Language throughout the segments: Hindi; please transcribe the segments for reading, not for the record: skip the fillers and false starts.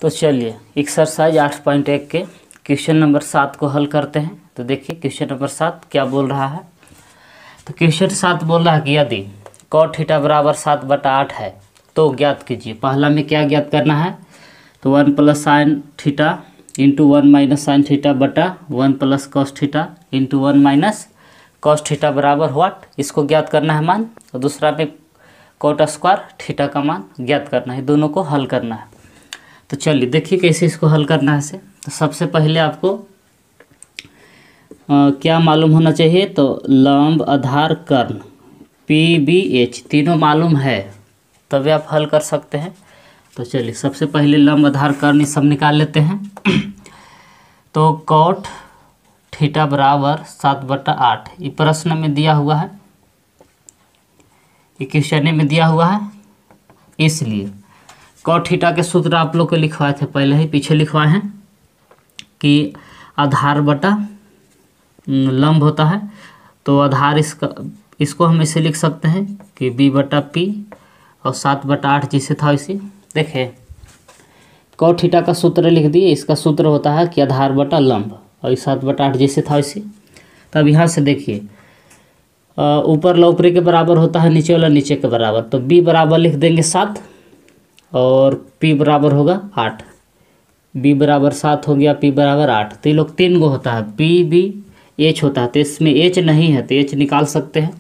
तो चलिए एक्सरसाइज 8.1 के क्वेश्चन नंबर 7 को हल करते हैं। तो देखिए क्वेश्चन नंबर 7 क्या बोल रहा है। तो क्वेश्चन 7 बोल रहा है कि यदि cot थीटा बराबर 7/8 है तो ज्ञात कीजिए। पहला में क्या ज्ञात करना है, तो 1 plus sine theta into 1 minus sine theta बटा 1 plus cos theta into 1 minus cos theta बराबर व्हाट, इसको ज्ञात करना है मान। और दूसरा में cot स्क्वायर थीटा का मान ज्ञात करना है। दोनों को हल करना है। तो चलिए देखिए कैसे इसको हल करना है। तो सबसे पहले आपको क्या मालूम होना चाहिए, तो लंब आधार कर्ण PBH तीनों मालूम है तभी आप हल कर सकते हैं। तो चलिए सबसे पहले लंब आधार कर्ण सब निकाल लेते हैं। तो cot थीटा बराबर 7/8 ये प्रश्न में दिया हुआ है, ये क्वेश्चन में दिया हुआ है। इसलिए cot थीटा के सूत्र आप लोग को लिखवाए थे, पहले ही पीछे लिखवाए हैं कि आधार बटा लंब होता है। तो आधार इसको हम ऐसे लिख सकते हैं कि B/P और 7/8 जिसे था इसे देखें। cot थीटा का सूत्र लिख दिए, इसका सूत्र होता है कि आधार बटा लंब और 7/8 जैसे था इसे। तब यहाँ से देखिए ऊपर वाला ऊपरी के बराबर होता है, नीचे वाला नीचे के बराबर। तो B बराबर लिख देंगे 7 और P बराबर होगा 8। B बराबर 7 हो गया, P बराबर 8। तो ये लोग 3 गो होता है, PBH होता है। तो इसमें H नहीं है तो H निकाल सकते हैं।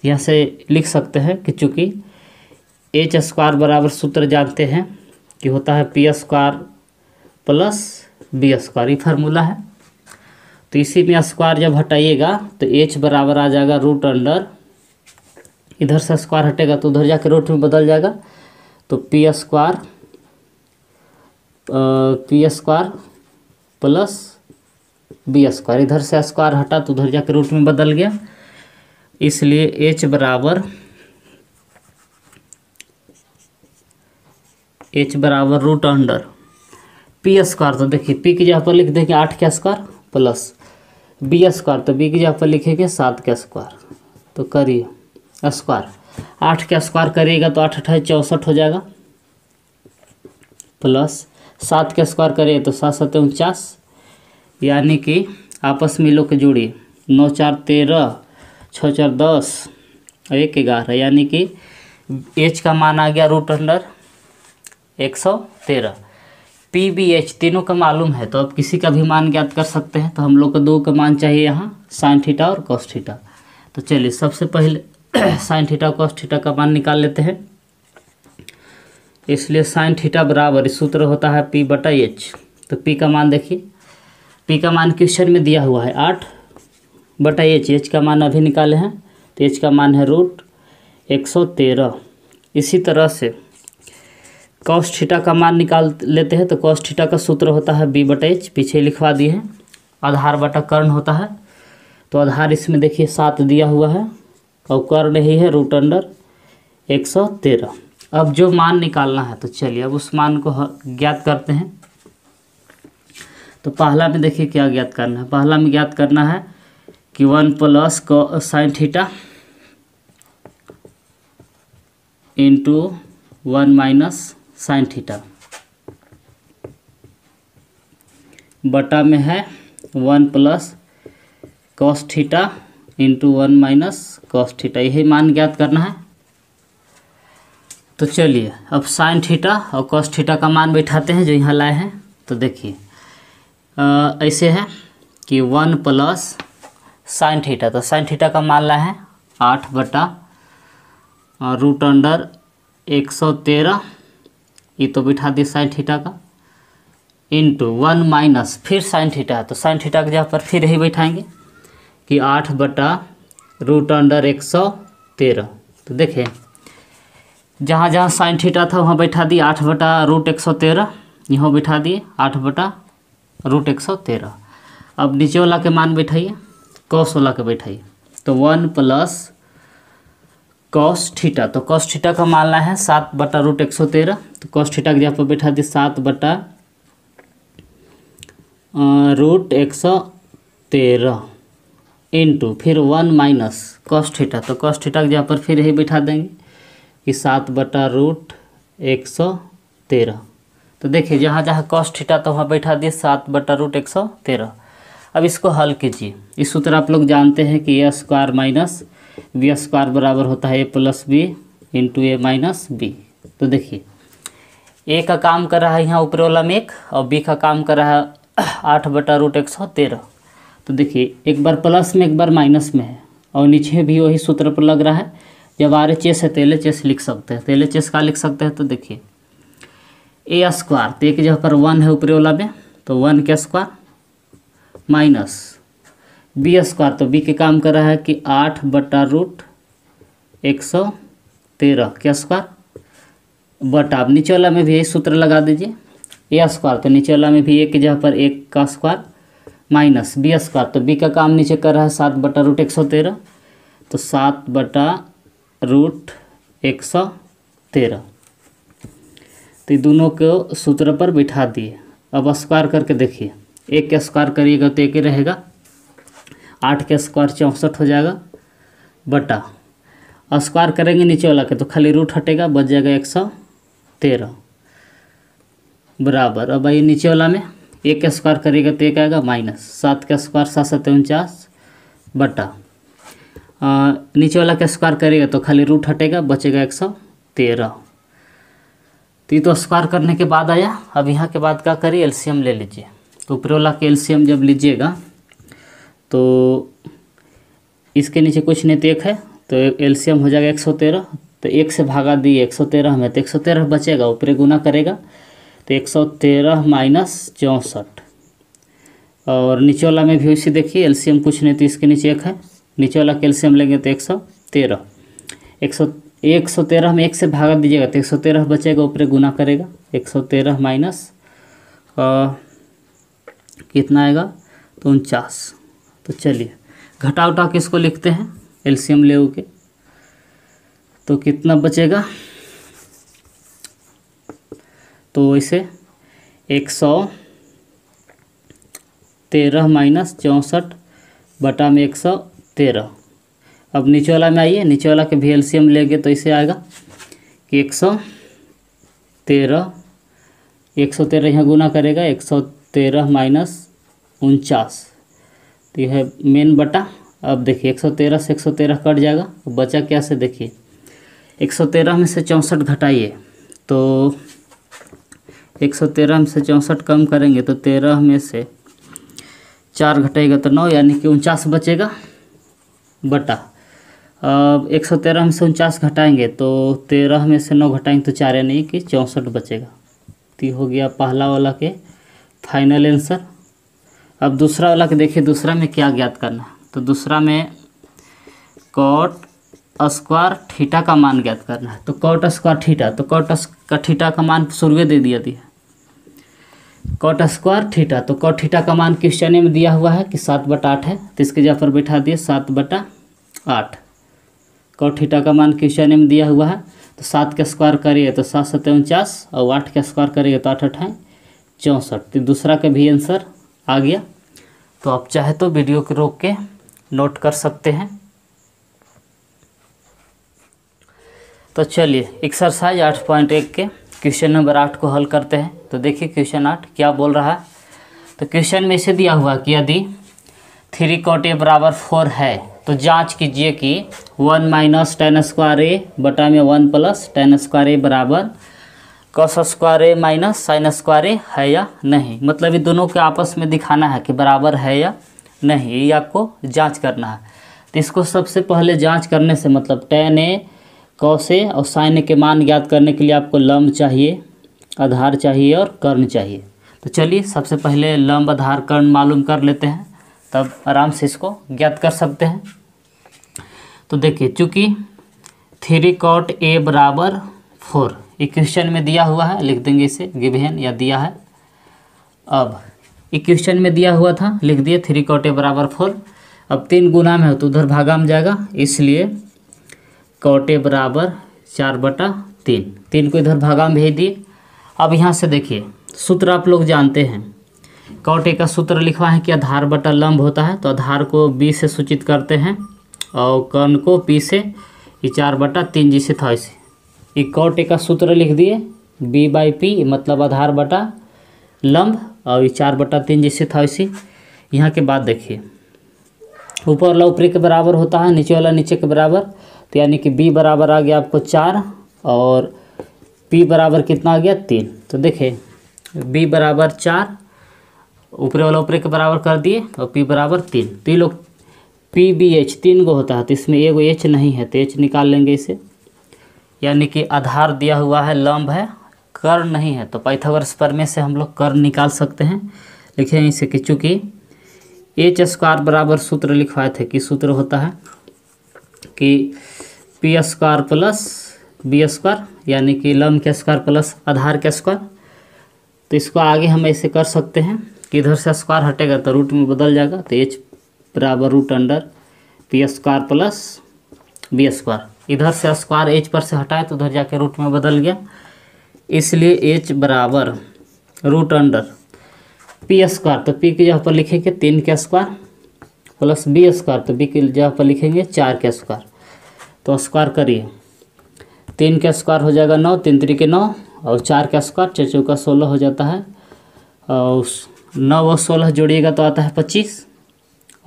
यहाँ से लिख सकते हैं कि चूँकि H स्क्वायर बराबर सूत्र जानते हैं कि होता है P square plus B square, ये फार्मूला है। तो इसी में स्क्वायर जब हटाइएगा तो H बराबर आ जाएगा रूट अंडर, इधर से स्क्वायर हटेगा तो उधर जाकर रूट में बदल जाएगा। तो P square plus B square, इधर से स्क्वायर हटा तो उधर जाकर रूट में बदल गया। इसलिए H बराबर रूट अंडर P स्क्वायर। तो देखिए P की जगह पर लिख देंगे 8 का स्क्वायर प्लस B स्क्वायर, तो B की जगह पर लिखेंगे 7 का स्क्वायर। तो करिए स्क्वायर 8 का स्क्वायर करिएगा तो 8 8 64 हो जाएगा, प्लस 7 का स्क्वायर करिए तो 7 7 49, यानी कि आपस में लोग के जोड़िए 9 4 13 6 4 10 और 1 11, यानी कि H का मान आ गया रूट अंडर 113। PBH तीनों का मालूम है तो अब किसी का भी मान ज्ञात कर सकते हैं। तो हम लोग को 2 का मान चाहिए यहाँ, साइन थीटा और कॉस थीटा। तो चलिए सबसे पहले साइन थीटा और कॉस थीटा का मान निकाल लेते हैं। इसलिए साइन थीटा बराबर सूत्र होता है P/H। तो P का मान देखिए, P का मान क्वेश्चन में दिया हुआ है 8/H। H का मान अभी निकाले हैं तो H का मान है रूट 113। इसी तरह से कॉस थीटा का मान निकाल लेते हैं। तो कॉस थीटा का सूत्र होता है B/H, पीछे लिखवा दिए हैं। आधार बटा कर्ण होता है, तो आधार इसमें देखिए 7 दिया हुआ है और कर्ण ही है रूट अंडर 113। अब जो मान निकालना है तो चलिए अब उस मान को ज्ञात करते हैं। तो पहला में देखिए क्या ज्ञात करना है। पहला में ज्ञात करना है कि 1 plus sine theta into 1 minus sine theta बटा में है 1 plus cos theta into 1 minus cos theta, यही मान ज्ञात करना है। तो चलिए अब साइन थीटा और कॉस थीटा का मान बैठाते हैं जो यहाँ लाए हैं। तो देखिए ऐसे है कि 1 प्लस साइन थीटा, तो साइन थीटा का मान लाए हैं 8 बटा रूट अंडर 113, ये तो बिठा दिए साइन थीटा का, इंटू 1 माइनस फिर साइन थीटा है तो साइन थीटा की जगह पर फिर यही बैठाएंगे कि 8 बटा रूट अंडर 113। तो देखें जहाँ जहाँ साइन थीटा था वहाँ बैठा दिए 8 बटा रूट 113, यहाँ बैठा दिए 8 बटा रूट 113। अब नीचे वाला के मान बैठाइए, कॉस वाला के बैठाइए। तो 1 प्लस कॉस थीटा, तो कॉस थीटा का मान ला है 7 बटा रूट 113। तो कॉस थीटा की जगह पर बैठा दिए 7 बटा रूट 113 इंटू फिर 1 माइनस कॉस थीटा। तो कॉस थीटा की जगह पर फिर यही बैठा देंगे कि 7 बटा रूट 113। तो देखिए जहाँ जहाँ कॉस थीटा तो वहाँ बैठा दिए 7/√113। अब इसको हल कीजिए। इस सूत्र आप लोग जानते हैं कि ए स्क्वायर माइनस बी स्क्वायर बराबर होता है ए प्लस बी इंटू ए माइनस बी। तो देखिए ए का काम कर रहा है यहाँ ऊपर वाला में 1 और बी का काम कर रहा है 8/√113। तो देखिए एक बार प्लस में एक बार माइनस में है और नीचे भी वही सूत्र पर लग रहा है। जब RHS है तो LHS लिख सकते हैं। तो LHS का लिख सकते हैं तो देखिए ए स्क्वायर तो एक जगह पर 1 है ऊपरी वाला में तो 1 का स्क्वायर माइनस बी स्क्वायर तो बी के काम कर रहा है कि 8/√113 क्या स्क्वायर बटा। अब नीचे वाला में भी यही सूत्र लगा दीजिए ए स्क्वायर तो नीचे वाला में भी एक की जगह पर 1 का स्क्वायर माइनस बी स्क्वायर तो बी का काम नीचे कर रहा है 7/√113 तो 7/√113। तो ये दोनों को सूत्र पर बिठा दिए। अब स्क्वायर करके देखिए 1 का स्क्वायर करिएगा तो 1 ही रहेगा, 8 का स्क्वायर 64 हो जाएगा बटा स्क्वायर करेंगे नीचे वाला के तो खाली रूट हटेगा बच जाएगा 113 बराबर। अब आइए नीचे वाला में 1 का स्क्वायर करिएगा तो 1 आएगा माइनस 7 का स्क्वायर 7 7 49 बटा नीचे वाला का स्क्वायर करेगा तो खाली रूट हटेगा बचेगा 113। तो ये तो स्क्वायर करने के बाद आया। अब यहाँ के बाद क्या करिए एलसीएम ले लीजिए। तो ऊपर वाला के एलसीएम जब लीजिएगा तो इसके नीचे कुछ नहीं तो 1 है तो एलसीएम हो जाएगा 113। तो 1 से भागा दिए 113 में तो 113 बचेगा, ऊपर गुना करेगा तो 113 माइनस 64 और नीचे वाला में भी उसी देखिए एलसीएम कुछ नहीं तो इसके नीचे 1 है, नीचे वाला कैल्शियम लेंगे तो 113 113 में 1 से भागा दीजिएगा तो 113 बचेगा, ऊपर गुना करेगा 113 माइनस कितना आएगा तो 49। तो चलिए घटा उठा के इसको लिखते हैं एलसीएम ले के तो कितना बचेगा तो इसे 113 माइनस 64 बटा में 113। अब नीचे वाला में आइए, नीचे वाला के भी एलसीएम लेंगे तो इसे आएगा कि 113 यहाँ गुना करेगा 113 माइनस 49 तो यह है मेन बटा। अब देखिए 113 से 113 कट जाएगा, बचा क्या से देखिए 113 में से 64 घटाइए तो 113 में से 64 कम करेंगे तो 13 में से 4 घटाएगा तो 9 यानी कि 49 बचेगा बटा। अब 113 में से 49 घटाएंगे तो 13 में से 9 घटाएंगे तो 4 यानी कि 64 बचेगा। तो हो गया पहला वाला के फाइनल आंसर। अब दूसरा वाला के देखिए दूसरा में क्या ज्ञात करना है। तो दूसरा में कॉट स्क्वायर थीटा का मान ज्ञात करना है। तो कॉट स्क्वायर थीटा तो कॉट का थीटा का मान शुरू दे दिया कॉट स्क्वायर थीटा तो कॉट थीटा का मान क्वेश्चन में दिया हुआ है कि 7/8 है तो इसके जगह पर बैठा दिए 7/8। कॉट थीटा का मान क्वेश्चन में दिया हुआ है तो 7 का स्क्वायर करिए तो 7 7 49 और 8 का स्क्वायर करिए तो 8 8 64। तो दूसरा का भी आंसर आ गया। तो आप चाहे तो वीडियो को रोक के नोट कर सकते हैं। तो चलिए एक्सरसाइज 8.1 के क्वेश्चन नंबर 8 को हल करते हैं। तो देखिए क्वेश्चन 8 क्या बोल रहा है। तो क्वेश्चन में इसे दिया हुआ कि यदि 3 cot A बराबर 4 है तो जांच कीजिए कि 1 माइनस tan स्क्वायर ए बटा में 1 प्लस tan स्क्वायर ए बराबर cos स्क्वायर ए माइनस sin स्क्वायर ए है या नहीं। मतलब ये दोनों के आपस में दिखाना है कि बराबर है या नहीं, ये आपको जांच करना है। तो इसको सबसे पहले जांच करने से मतलब tan ए cos ए और sin ए के मान ज्ञात करने के लिए आपको लंब चाहिए, आधार चाहिए और कर्ण चाहिए। तो चलिए सबसे पहले लंब आधार कर्ण मालूम कर लेते हैं, तब आराम से इसको ज्ञात कर सकते हैं। तो देखिए चूँकि 3 cot A बराबर 4 ये क्वेश्चन में दिया हुआ है, लिख देंगे इसे गिवन या दिया है। अब ये क्वेश्चन में दिया हुआ था, लिख दिए 3 cot A बराबर 4। अब 3 गुना में हो तो उधर भागा में जाएगा, इसलिए cot A बराबर 4/3। 3 को इधर भागा में भेज दिए। अब यहाँ से देखिए सूत्र आप लोग जानते हैं, cot A का सूत्र लिखवा है कि आधार बटा लंब होता है। तो आधार को B से सूचित करते हैं और कर्ण को P से, ये 4/3 जिसे था इसे ये cot A का सूत्र लिख दिए b/p मतलब आधार बटा लंब, और ये 4/3 जैसे था वैसे। यहाँ के बाद देखिए ऊपर वाला ऊपरी के बराबर होता है, नीचे वाला नीचे के बराबर, तो यानी कि b बराबर आ गया आपको 4 और p बराबर कितना आ गया 3। तो देखिए b बराबर 4, ऊपरी वाला ऊपरी के बराबर कर दिए, और p बराबर 3। तो ये लोग PBH 3 गो होता है, तो इसमें एगो h नहीं है तो h निकाल लेंगे इसे। यानी कि आधार दिया हुआ है, लंब है, कर्ण नहीं है, तो पाइथागोरस प्रमेय से हम लोग कर्ण निकाल सकते हैं। लिखें इसे कि चूँकि h² बराबर सूत्र लिखवाए थे कि सूत्र होता है कि p² प्लस b², यानी कि लंब के स्क्वायर प्लस आधार के स्क्वायर। तो इसको आगे हम ऐसे कर सकते हैं कि इधर से स्क्वायर हटेगा तो रूट में बदल जाएगा, तो h बराबर √p² प्लस b²। इधर से स्क्वायर h पर से हटाए तो उधर जाके रूट में बदल गया, इसलिए h बराबर √p²। तो p की जगह पर लिखेंगे 3 के स्क्वायर प्लस b², तो b की जगह पर लिखेंगे 4 के स्क्वायर। तो स्क्वायर करिए, 3 का स्क्वायर हो जाएगा 9, 3 3 के 9, और 4 का स्क्वायर 4 चौका 16 हो जाता है, और 9 और 16 जोड़िएगा तो आता है 25,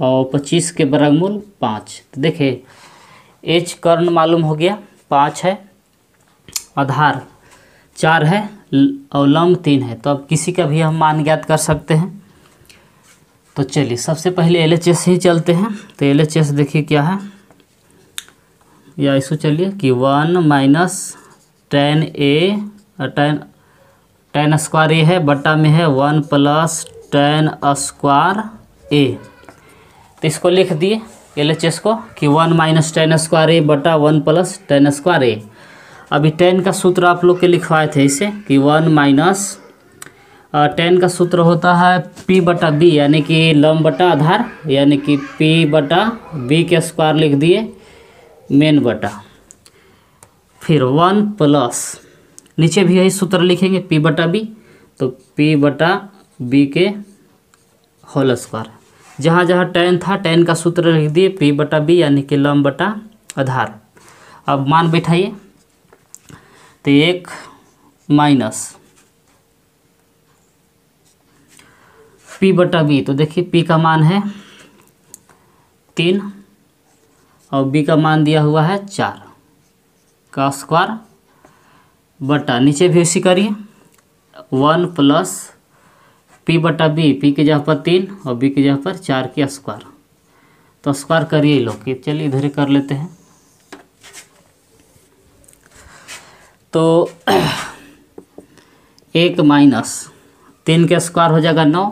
और 25 के वर्गमूल 5। तो देखिए h कर्ण मालूम हो गया 5 है, आधार 4 है और लंब 3 है। तो अब किसी का भी हम मान ज्ञात कर सकते हैं। तो चलिए सबसे पहले LHS ही चलते हैं। तो LHS देखिए क्या है, या इसको चलिए कि 1 माइनस tan स्क्वायर ए है, बटा में है 1 प्लस tan स्क्वायर ए। तो इसको लिख दिए LHS को कि 1 माइनस tan स्क्वायर ए बटा 1 प्लस tan स्क्वायर ए। अभी tan का सूत्र आप लोग के लिखवाए थे इसे कि 1 माइनस tan का सूत्र होता है p/b, यानी कि लंब बटा आधार, यानी कि p/b के स्क्वायर लिख दिए मेन बटा, फिर 1 प्लस नीचे भी यही सूत्र लिखेंगे p/b, तो p/b के होल स्क्वायर। जहाँ जहाँ tan था tan का सूत्र लिख दिए p/b, यानी कि लंब बटा आधार। अब मान बैठाइए, तो 1 माइनस p/b, तो देखिए p का मान है 3 और b का मान दिया हुआ है 4 का स्क्वायर, बटा नीचे भी उसी करिए 1 प्लस p/b, p की जगह पर 3 और b की जगह पर 4 के स्क्वायर। तो स्क्वायर करिए लोग कि चलिए इधर ही कर लेते हैं। तो 1 माइनस 3 के स्क्वायर हो जाएगा 9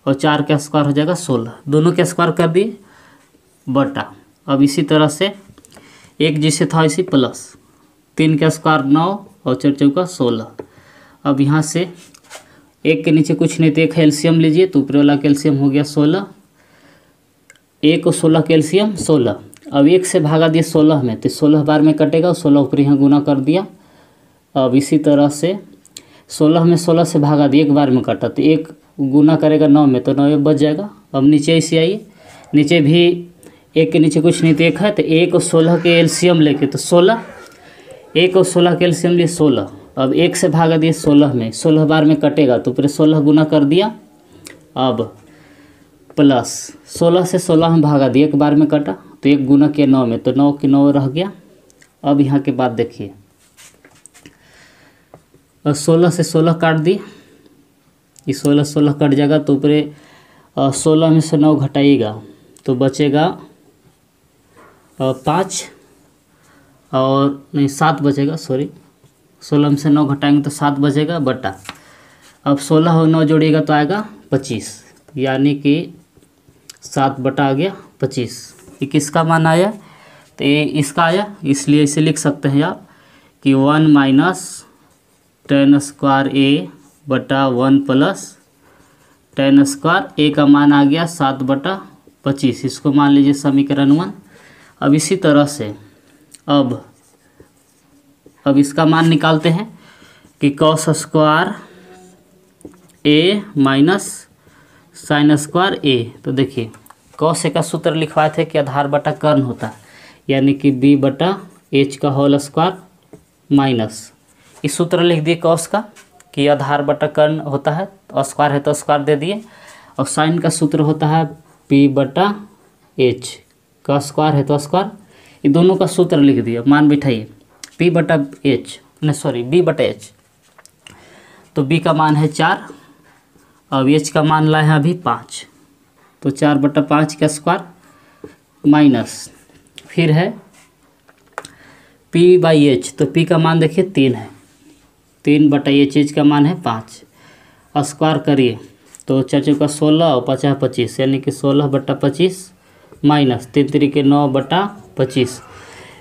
और 4 के स्क्वायर हो जाएगा 16, दोनों के स्क्वायर कर दिए बटा। अब इसी तरह से एक जैसे था इसी प्लस 3 का स्क्वायर 9 और 4 चौका 16। अब यहाँ से एक के नीचे कुछ नहीं, तो एक एलसीएम लीजिए, तो ऊपर वाला कैल्शियम हो गया 16, 1 और 16 कैल्शियम 16। अब 1 से भागा दिए 16 में, तो 16 बार में कटेगा, 16 ऊपर यहाँ गुना कर दिया। अब इसी तरह से 16 में 16 से भागा दिए, एक बार में कटा, तो 1 गुना करेगा 9 में, तो 9 बच जाएगा। अब नीचे ऐसे आइए, नीचे भी 1 के नीचे कुछ नहीं तो 1 है, तो 1 और 16 के एलसीएम लेके तो 16, 1 और 16 के एलसीएम लिए 16। अब 1 से भागा दिए 16 में, 16 बार में कटेगा, तो पूरे 16 गुना कर दिया। अब प्लस 16 से 16 में भागा दिया, एक बार में कटा, तो 1 गुना किया 9 में, तो 9 के 9 रह गया। अब यहाँ के बाद देखिए 16 से 16 काट दिए, ये 16 16 कट जाएगा, तो ऊपरे 16 में से 9 घटाइएगा तो बचेगा 5 और नहीं 7 बचेगा, सॉरी 16 में से 9 घटाएंगे तो 7 बचेगा बटा। अब 16 और 9 जोड़िएगा तो आएगा 25, यानी कि 7 बटा आ गया 25। ये किसका मान आया? तो ये इसका आया, इसलिए इसे लिख सकते हैं आप कि 1 माइनस tan स्क्वायर ए बटा 1 प्लस tan स्क्वायर ए का मान आ गया 7 बटा 25। इसको मान लीजिए समीकरण 1। अब इसी तरह से अब इसका मान निकालते हैं कि कॉस स्क्वायर ए माइनस साइन स्क्वायर ए। तो देखिए कॉस ए का सूत्र लिखवाए थे कि आधार बटा कर्ण होता है, यानी कि b बटा h का होल स्क्वायर माइनस इस सूत्र लिख दिए कॉस का कि आधार बटा कर्ण होता है, तो स्क्वायर है तो स्क्वायर दे दिए, और साइन का सूत्र होता है पी बटा एच, का स्क्वायर है तो स्क्वायर, ये दोनों का सूत्र लिख दिया, मान बिठाइए पी बटा एच, नहीं सॉरी बी बटा एच, तो बी का मान है 4 और एच का मान लाए हैं अभी 5, तो 4/5 का स्क्वायर माइनस, फिर है पी बाई एच, तो पी का मान देखिए 3 है, 3/h, एच का मान है 5, स्क्वायर करिए तो 4 का 16 और 5 25, यानी कि 16/25 माइनस 3 3 9/25,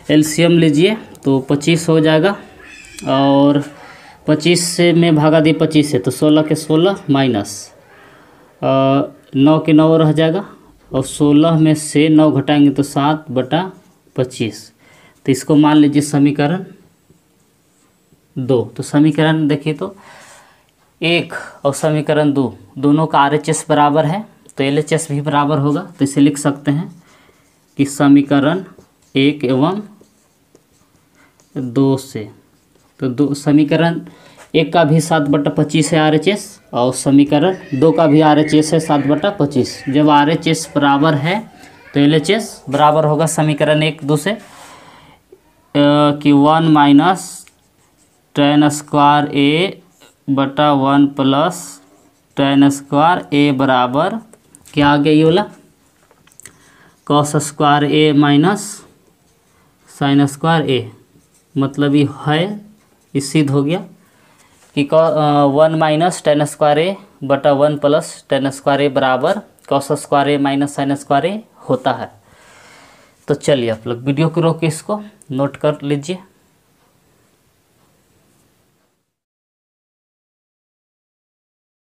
एलसीएम लीजिए तो 25 हो जाएगा, और 25 से में भागा दिए 25 से, तो 16 के 16 माइनस 9 के 9 रह जाएगा, और 16 में से 9 घटाएंगे तो 7/25, तो इसको मान लीजिए समीकरण 2। तो समीकरण देखिए तो 1 और समीकरण 2 दोनों का RHS बराबर है, तो LHS भी बराबर होगा, तो इसे लिख सकते हैं कि समीकरण 1 एवं 2 से, तो समीकरण 1 का भी 7/25 है RHS, और समीकरण 2 का भी RHS है 7/25। जब RHS बराबर है तो LHS बराबर होगा समीकरण 1 2 से कि 1 माइनस tan स्क्वायर A बटा 1 प्लस tan स्क्वायर A बराबर क्या आ गया, ये वाला cos square A minus sin square A, मतलब ये है, ये सिद्ध हो गया कि 1 माइनस tan स्क्वायर A बटा 1 प्लस tan स्क्वायर A बराबर cos square A minus sin square A होता है। तो चलिए आप लोग वीडियो को रोक के इसको नोट कर लीजिए।